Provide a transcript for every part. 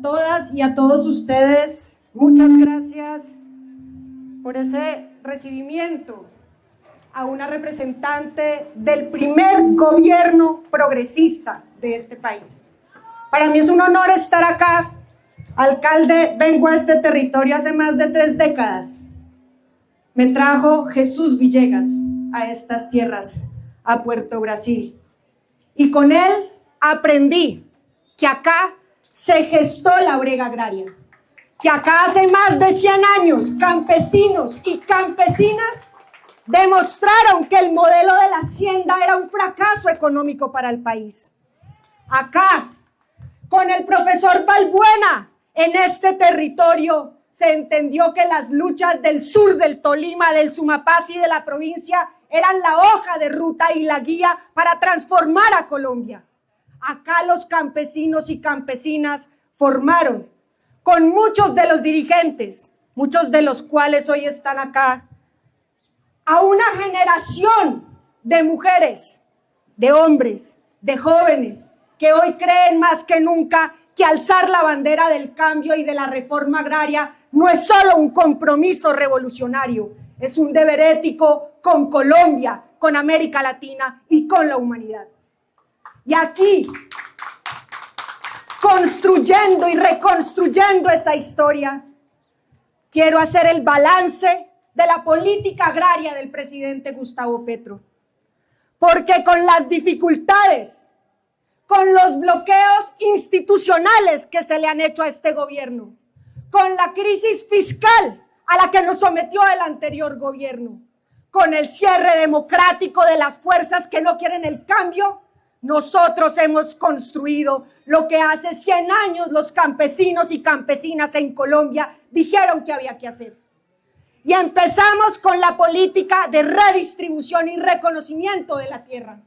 todas y a todos ustedes, muchas gracias por ese recibimiento a una representante del primer gobierno progresista de este país. Para mí es un honor estar acá. Alcalde, vengo a este territorio hace más de 3 décadas. Me trajo Jesús Villegas a estas tierras, a Puerto Brasil. Y con él aprendí que acá se gestó la brega agraria, que acá hace más de 100 años campesinos y campesinas demostraron que el modelo de la hacienda era un fracaso económico para el país. Acá, con el profesor Balbuena, en este territorio se entendió que las luchas del sur del Tolima, del Sumapaz y de la provincia eran la hoja de ruta y la guía para transformar a Colombia. Acá los campesinos y campesinas formaron con muchos de los dirigentes, muchos de los cuales hoy están acá, a una generación de mujeres, de hombres, de jóvenes, que hoy creen más que nunca que alzar la bandera del cambio y de la reforma agraria no es solo un compromiso revolucionario, es un deber ético con Colombia, con América Latina y con la humanidad. Y aquí, construyendo y reconstruyendo esa historia, quiero hacer el balance de la política agraria del presidente Gustavo Petro. Porque con las dificultades, con los bloqueos institucionales que se le han hecho a este gobierno, con la crisis fiscal a la que nos sometió el anterior gobierno, con el cierre democrático de las fuerzas que no quieren el cambio, nosotros hemos construido lo que hace 100 años los campesinos y campesinas en Colombia dijeron que había que hacer. Y empezamos con la política de redistribución y reconocimiento de la tierra.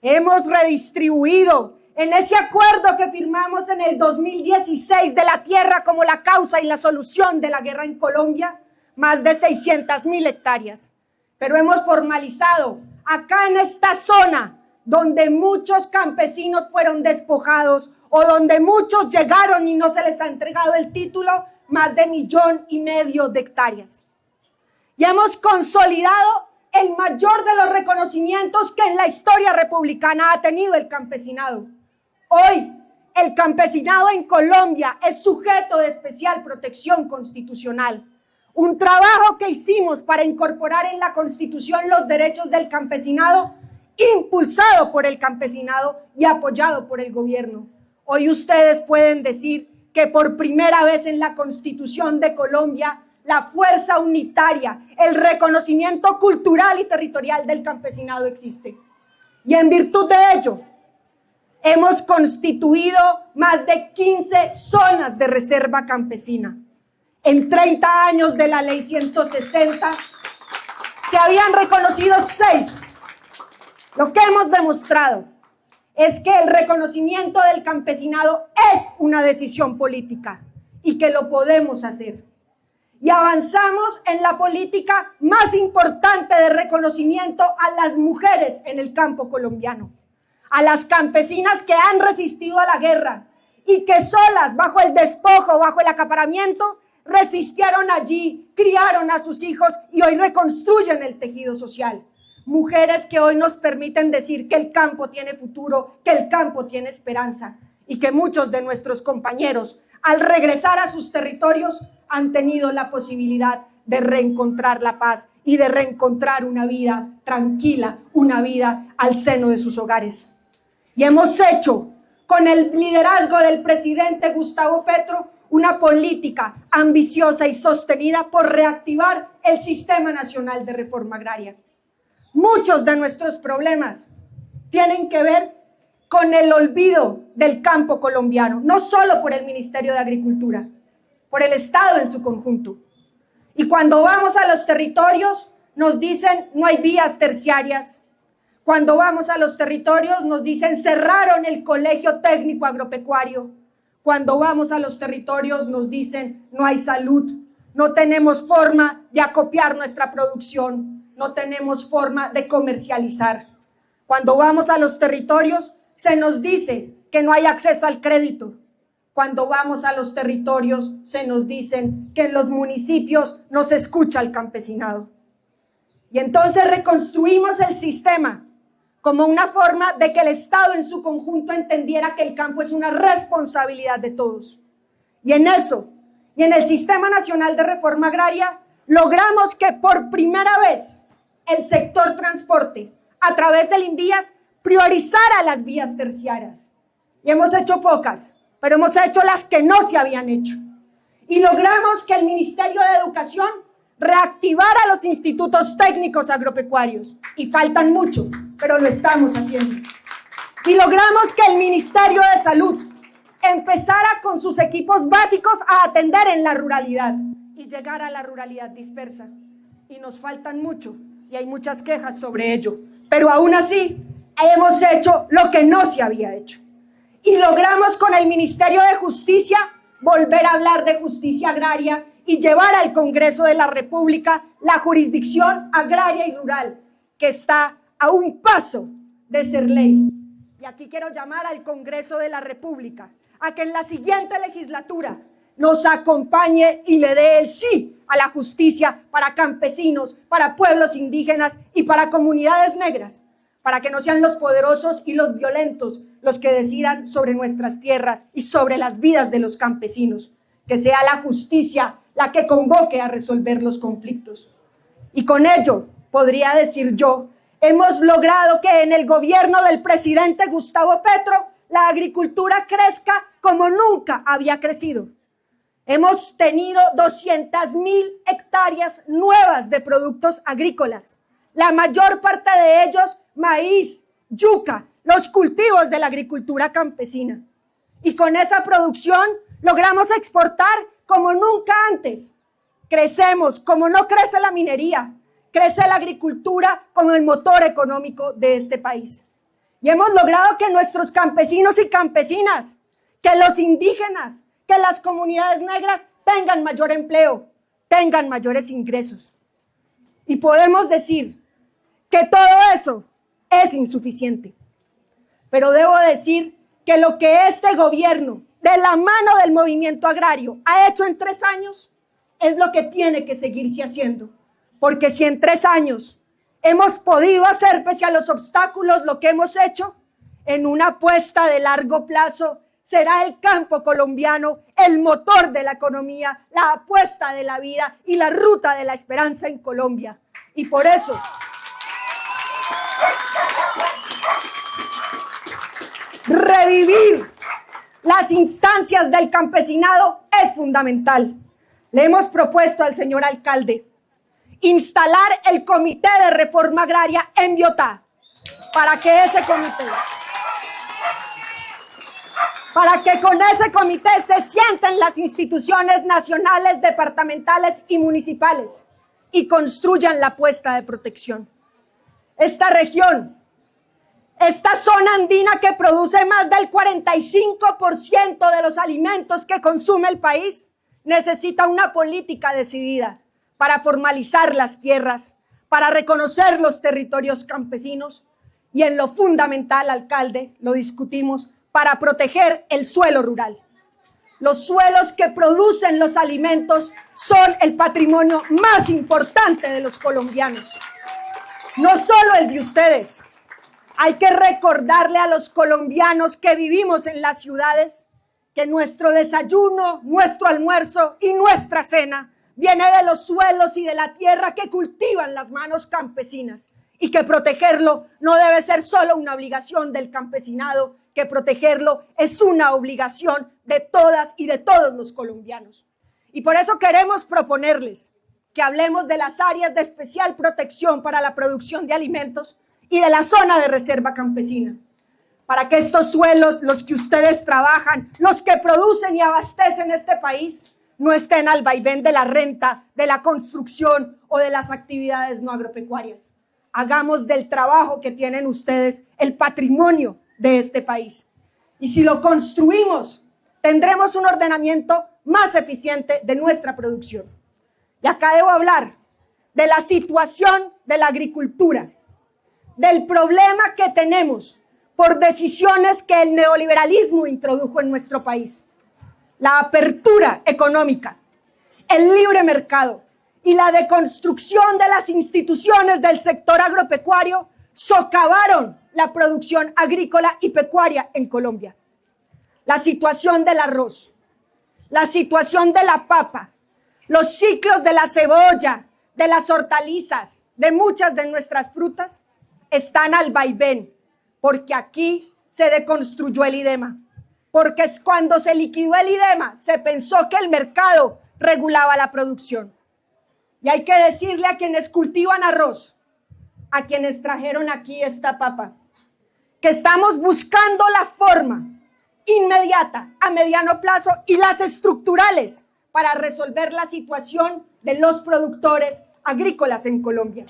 Hemos redistribuido en ese acuerdo que firmamos en el 2016 de la tierra como la causa y la solución de la guerra en Colombia, más de 600.000 hectáreas. Pero hemos formalizado acá en esta zona donde muchos campesinos fueron despojados o donde muchos llegaron y no se les ha entregado el título, más de 1,5 millones de hectáreas. Y hemos consolidado el mayor de los reconocimientos que en la historia republicana ha tenido el campesinado. Hoy, el campesinado en Colombia es sujeto de especial protección constitucional. Un trabajo que hicimos para incorporar en la Constitución los derechos del campesinado, impulsado por el campesinado y apoyado por el gobierno. Hoy ustedes pueden decir que por primera vez en la Constitución de Colombia, la fuerza unitaria, el reconocimiento cultural y territorial del campesinado existe. Y en virtud de ello, hemos constituido más de 15 zonas de reserva campesina. En 30 años de la ley 160, se habían reconocido 6. Lo que hemos demostrado es que el reconocimiento del campesinado es una decisión política y que lo podemos hacer. Y avanzamos en la política más importante de reconocimiento a las mujeres en el campo colombiano, a las campesinas que han resistido a la guerra y que solas, bajo el despojo, bajo el acaparamiento, resistieron allí, criaron a sus hijos y hoy reconstruyen el tejido social. Mujeres que hoy nos permiten decir que el campo tiene futuro, que el campo tiene esperanza y que muchos de nuestros compañeros, al regresar a sus territorios, han tenido la posibilidad de reencontrar la paz y de reencontrar una vida tranquila, una vida al seno de sus hogares. Y hemos hecho, con el liderazgo del presidente Gustavo Petro, una política ambiciosa y sostenida por reactivar el Sistema Nacional de Reforma Agraria. Muchos de nuestros problemas tienen que ver con el olvido del campo colombiano, no solo por el Ministerio de Agricultura, por el Estado en su conjunto. Y cuando vamos a los territorios nos dicen no hay vías terciarias. Cuando vamos a los territorios nos dicen cerraron el colegio técnico agropecuario. Cuando vamos a los territorios nos dicen no hay salud, no tenemos forma de acopiar nuestra producción, no tenemos forma de comercializar. Cuando vamos a los territorios se nos dice que no hay acceso al crédito. Cuando vamos a los territorios se nos dicen que en los municipios no se escucha al campesinado. Y entonces reconstruimos el sistema como una forma de que el Estado en su conjunto entendiera que el campo es una responsabilidad de todos. Y en eso, y en el Sistema Nacional de Reforma Agraria, logramos que por primera vez el sector transporte, a través del Invías, priorizara las vías terciarias. Y hemos hecho pocas, pero hemos hecho las que no se habían hecho. Y logramos que el Ministerio de Educación reactivara los institutos técnicos agropecuarios. Y faltan mucho, pero lo estamos haciendo. Y logramos que el Ministerio de Salud empezara con sus equipos básicos a atender en la ruralidad y llegar a la ruralidad dispersa. Y nos faltan mucho y hay muchas quejas sobre ello, pero aún así hemos hecho lo que no se había hecho. Y logramos con el Ministerio de Justicia volver a hablar de justicia agraria y llevar al Congreso de la República la jurisdicción agraria y rural, que está a un paso de ser ley. Y aquí quiero llamar al Congreso de la República a que en la siguiente legislatura nos acompañe y le dé el sí a la justicia para campesinos, para pueblos indígenas y para comunidades negras, para que no sean los poderosos y los violentos los que decidan sobre nuestras tierras y sobre las vidas de los campesinos, que sea la justicia la que convoque a resolver los conflictos. Y con ello, podría decir yo, hemos logrado que en el gobierno del presidente Gustavo Petro la agricultura crezca como nunca había crecido. Hemos tenido 200.000 hectáreas nuevas de productos agrícolas, la mayor parte de ellos maíz, yuca, los cultivos de la agricultura campesina. Y con esa producción logramos exportar como nunca antes. Crecemos como no crece la minería, crece la agricultura como el motor económico de este país. Y hemos logrado que nuestros campesinos y campesinas, que los indígenas, que las comunidades negras tengan mayor empleo, tengan mayores ingresos. Y podemos decir que todo eso es insuficiente. Pero debo decir que lo que este gobierno, de la mano del movimiento agrario, ha hecho en 3 años, es lo que tiene que seguirse haciendo. Porque si en 3 años hemos podido hacer, pese a los obstáculos, lo que hemos hecho, en una apuesta de largo plazo, será el campo colombiano el motor de la economía, la apuesta de la vida y la ruta de la esperanza en Colombia. Y por eso, revivir las instancias del campesinado es fundamental. Le hemos propuesto al señor alcalde instalar el Comité de Reforma Agraria en Biotá, para que con ese comité se sienten las instituciones nacionales, departamentales y municipales y construyan la apuesta de protección. Esta región, esta zona andina que produce más del 45% de los alimentos que consume el país, necesita una política decidida para formalizar las tierras, para reconocer los territorios campesinos y en lo fundamental, alcalde, lo discutimos, para proteger el suelo rural. Los suelos que producen los alimentos son el patrimonio más importante de los colombianos, no solo el de ustedes. Hay que recordarle a los colombianos que vivimos en las ciudades que nuestro desayuno, nuestro almuerzo y nuestra cena viene de los suelos y de la tierra que cultivan las manos campesinas y que protegerlo no debe ser solo una obligación del campesinado, que protegerlo es una obligación de todas y de todos los colombianos. Y por eso queremos proponerles que hablemos de las áreas de especial protección para la producción de alimentos y de la zona de reserva campesina, para que estos suelos, los que ustedes trabajan, los que producen y abastecen este país, no estén al vaivén de la renta, de la construcción o de las actividades no agropecuarias. Hagamos del trabajo que tienen ustedes el patrimonio de este país. Y si lo construimos, tendremos un ordenamiento más eficiente de nuestra producción. Y acá debo hablar de la situación de la agricultura, del problema que tenemos por decisiones que el neoliberalismo introdujo en nuestro país. la apertura económica, el libre mercado y la deconstrucción de las instituciones del sector agropecuario socavaron la producción agrícola y pecuaria en Colombia. La situación del arroz, la situación de la papa, los ciclos de la cebolla, de las hortalizas, de muchas de nuestras frutas, están al vaivén, porque aquí se deconstruyó el IDEMA. Porque es cuando se liquidó el IDEMA, se pensó que el mercado regulaba la producción. Y hay que decirle a quienes cultivan arroz, a quienes trajeron aquí esta papa, que estamos buscando la forma inmediata, a mediano plazo y las estructurales para resolver la situación de los productores agrícolas en Colombia.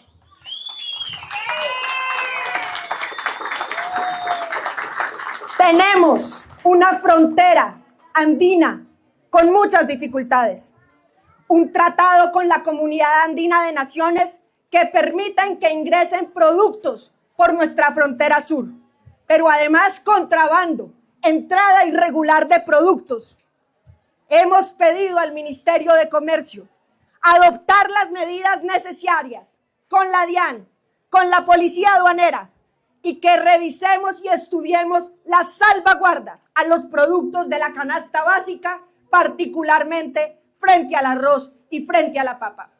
Tenemos una frontera andina con muchas dificultades, un tratado con la Comunidad Andina de Naciones que permiten que ingresen productos por nuestra frontera sur, pero además contrabando, entrada irregular de productos. Hemos pedido al Ministerio de Comercio adoptar las medidas necesarias con la DIAN, con la Policía Aduanera, y que revisemos y estudiemos las salvaguardas a los productos de la canasta básica, particularmente frente al arroz y frente a la papa.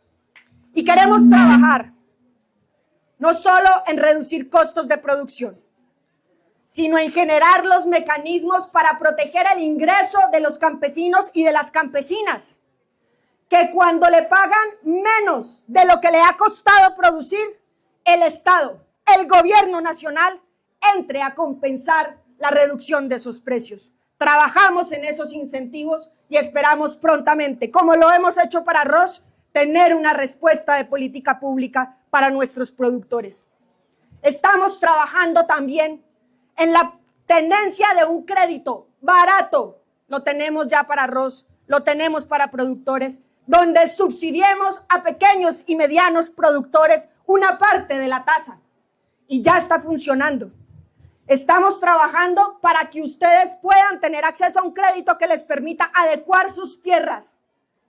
Y queremos trabajar no solo en reducir costos de producción, sino en generar los mecanismos para proteger el ingreso de los campesinos y de las campesinas, que cuando le pagan menos de lo que le ha costado producir, el Estado, el gobierno nacional, entre a compensar la reducción de esos precios. Trabajamos en esos incentivos y esperamos prontamente, como lo hemos hecho para arroz, tener una respuesta de política pública para nuestros productores. Estamos trabajando también en la tendencia de un crédito barato. Lo tenemos ya para arroz, lo tenemos para productores, donde subsidiemos a pequeños y medianos productores una parte de la tasa. Y ya está funcionando. Estamos trabajando para que ustedes puedan tener acceso a un crédito que les permita adecuar sus tierras,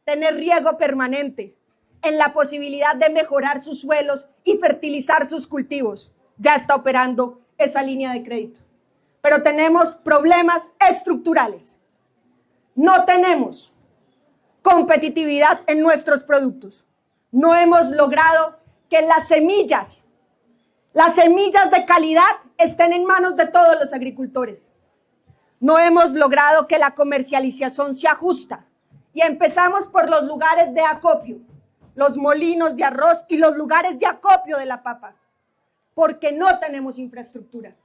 tener riego permanente, en la posibilidad de mejorar sus suelos y fertilizar sus cultivos. Ya está operando esa línea de crédito. Pero tenemos problemas estructurales. No tenemos competitividad en nuestros productos. No hemos logrado que las semillas de calidad estén en manos de todos los agricultores. No hemos logrado que la comercialización sea justa. Y empezamos por los lugares de acopio, los molinos de arroz y los lugares de acopio de la papa, porque no tenemos infraestructura.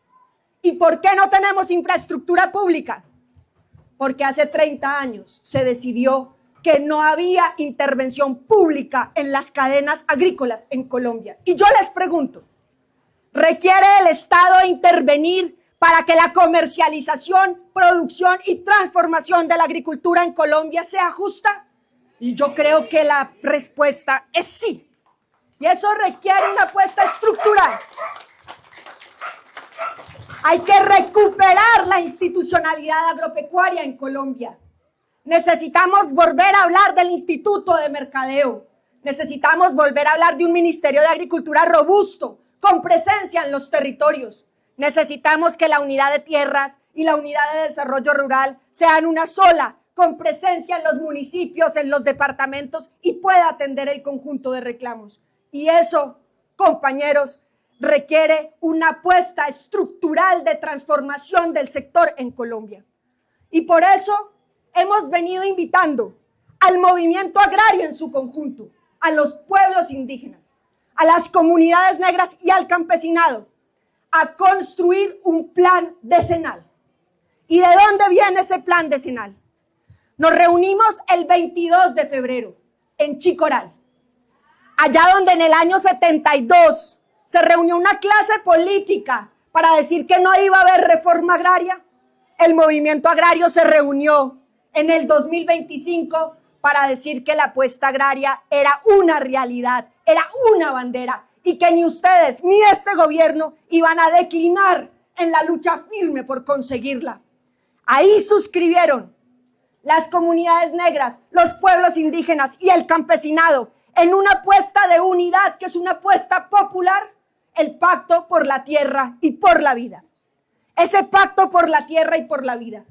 ¿Y por qué no tenemos infraestructura pública? Porque hace 30 años se decidió que no había intervención pública en las cadenas agrícolas en Colombia. Y yo les pregunto, ¿requiere el Estado intervenir para que la comercialización, producción y transformación de la agricultura en Colombia sea justa? Y yo creo que la respuesta es sí. Y eso requiere una apuesta estructural. Hay que recuperar la institucionalidad agropecuaria en Colombia. Necesitamos volver a hablar del Instituto de Mercadeo. Necesitamos volver a hablar de un Ministerio de Agricultura robusto, con presencia en los territorios. Necesitamos que la unidad de tierras y la unidad de desarrollo rural sean una sola, con presencia en los municipios, en los departamentos y pueda atender el conjunto de reclamos. Y eso, compañeros, requiere una apuesta estructural de transformación del sector en Colombia. Y por eso hemos venido invitando al movimiento agrario en su conjunto, a los pueblos indígenas, a las comunidades negras y al campesinado, a construir un plan decenal. ¿Y de dónde viene ese plan decenal? Nos reunimos el 22 de febrero en Chicoral, allá donde en el año 72 se reunió una clase política para decir que no iba a haber reforma agraria. El movimiento agrario se reunió en el 2025 para decir que la apuesta agraria era una realidad, era una bandera y que ni ustedes ni este gobierno iban a declinar en la lucha firme por conseguirla. Ahí suscribieron las comunidades negras, los pueblos indígenas y el campesinado en una apuesta de unidad que es una apuesta popular, el pacto por la tierra y por la vida. Ese pacto por la tierra y por la vida,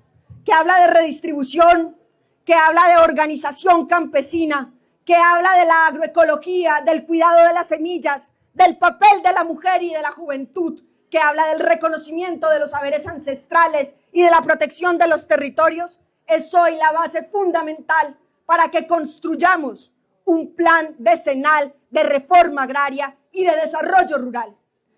que habla de redistribución, que habla de organización campesina, que habla de la agroecología, del cuidado de las semillas, del papel de la mujer y de la juventud, que habla del reconocimiento de los saberes ancestrales y de la protección de los territorios, es hoy la base fundamental para que construyamos un plan decenal de reforma agraria y de desarrollo rural,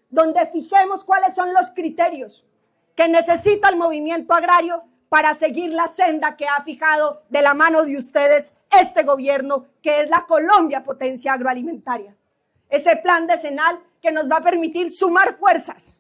donde fijemos cuáles son los criterios que necesita el movimiento agrario para seguir la senda que ha fijado de la mano de ustedes este gobierno, que es la Colombia potencia agroalimentaria. Ese plan decenal que nos va a permitir sumar fuerzas,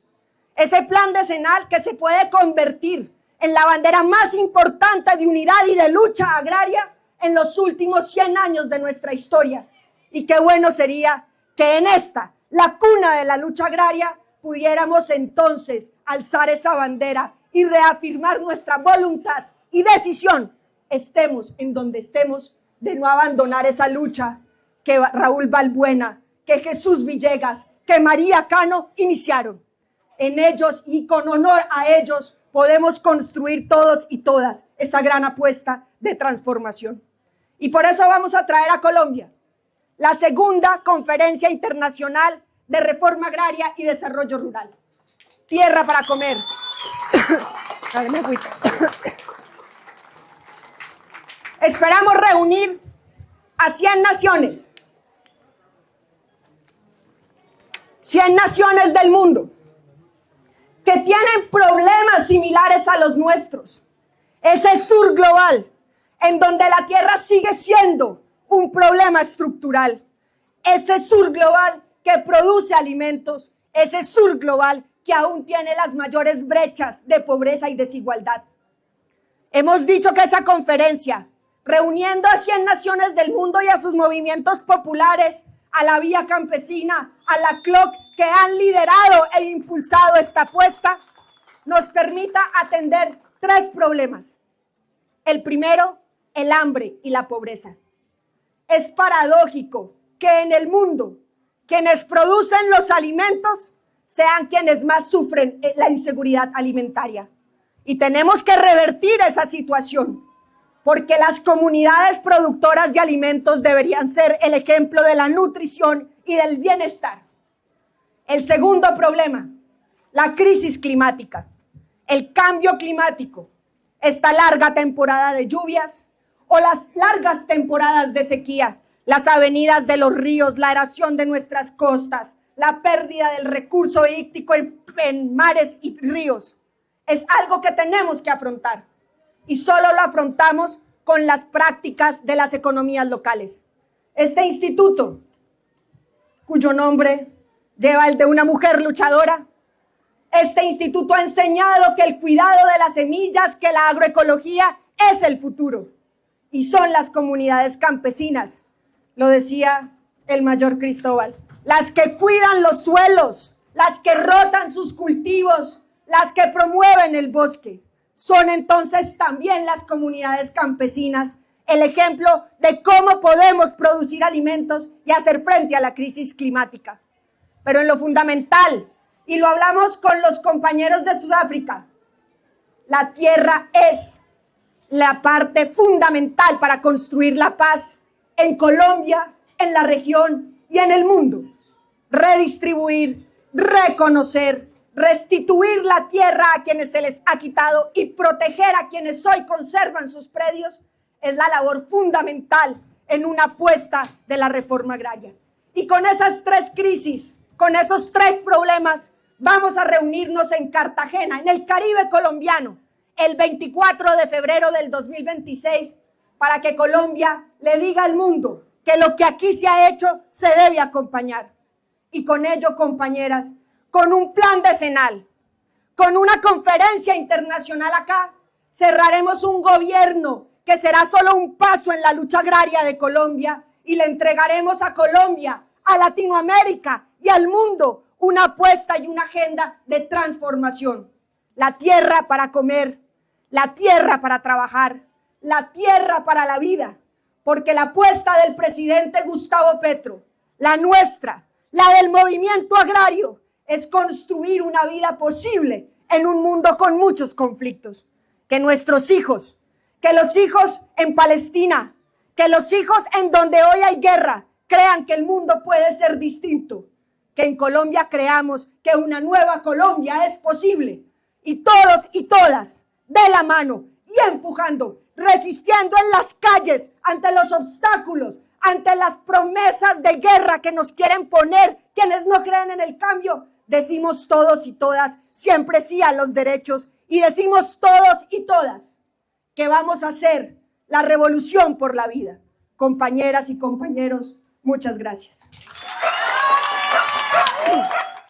ese plan decenal que se puede convertir en la bandera más importante de unidad y de lucha agraria en los últimos 100 años de nuestra historia. Y qué bueno sería que en esta, la cuna de la lucha agraria, pudiéramos entonces alzar esa bandera y reafirmar nuestra voluntad y decisión, estemos en donde estemos, de no abandonar esa lucha que Raúl Balbuena, que Jesús Villegas, que María Cano iniciaron. En ellos y con honor a ellos podemos construir todos y todas esa gran apuesta de transformación. Y por eso vamos a traer a Colombia la segunda conferencia internacional de reforma agraria y desarrollo rural. Tierra para comer. Esperamos reunir a 100 naciones. 100 naciones del mundo que tienen problemas similares a los nuestros. Ese sur global en donde la tierra sigue siendo un problema estructural. Ese sur global que produce alimentos, ese sur global que aún tiene las mayores brechas de pobreza y desigualdad. Hemos dicho que esa conferencia, reuniendo a 100 naciones del mundo y a sus movimientos populares, a la Vía Campesina, a la CLOC, que han liderado e impulsado esta apuesta, nos permita atender 3 problemas. El primero, el hambre y la pobreza. Es paradójico que en el mundo quienes producen los alimentos sean quienes más sufren la inseguridad alimentaria. Y tenemos que revertir esa situación, porque las comunidades productoras de alimentos deberían ser el ejemplo de la nutrición y del bienestar. El segundo problema, la crisis climática, el cambio climático, esta larga temporada de lluvias o las largas temporadas de sequía, las avenidas de los ríos, la erosión de nuestras costas, la pérdida del recurso hídrico en mares y ríos. Es algo que tenemos que afrontar y solo lo afrontamos con las prácticas de las economías locales. Este instituto, cuyo nombre lleva el de una mujer luchadora, este instituto ha enseñado que el cuidado de las semillas, que la agroecología es el futuro y son las comunidades campesinas, lo decía el mayor Cristóbal, las que cuidan los suelos, las que rotan sus cultivos, las que promueven el bosque. Son entonces también las comunidades campesinas el ejemplo de cómo podemos producir alimentos y hacer frente a la crisis climática. Pero en lo fundamental, y lo hablamos con los compañeros de Sudáfrica, la tierra es la parte fundamental para construir la paz en Colombia, en la región y en el mundo. Redistribuir, reconocer, restituir la tierra a quienes se les ha quitado y proteger a quienes hoy conservan sus predios es la labor fundamental en una apuesta de la reforma agraria. Y con esas 3 crisis, con esos 3 problemas, vamos a reunirnos en Cartagena, en el Caribe colombiano, el 24 de febrero del 2026, para que Colombia le diga al mundo que lo que aquí se ha hecho se debe acompañar. Y con ello, compañeras, con un plan decenal, con una conferencia internacional acá, cerraremos un gobierno que será solo un paso en la lucha agraria de Colombia y le entregaremos a Colombia, a Latinoamérica y al mundo una apuesta y una agenda de transformación. La tierra para comer, la tierra para trabajar, la tierra para la vida, porque la apuesta del presidente Gustavo Petro, la nuestra, la del movimiento agrario, es construir una vida posible en un mundo con muchos conflictos. Que nuestros hijos, que los hijos en Palestina, que los hijos en donde hoy hay guerra, crean que el mundo puede ser distinto. Que en Colombia creamos que una nueva Colombia es posible. Y todos y todas, de la mano y empujando, resistiendo en las calles ante los obstáculos, ante las promesas de guerra que nos quieren poner quienes no creen en el cambio. Decimos todos y todas siempre sí a los derechos y decimos todos y todas que vamos a hacer la revolución por la vida. Compañeras y compañeros, muchas gracias.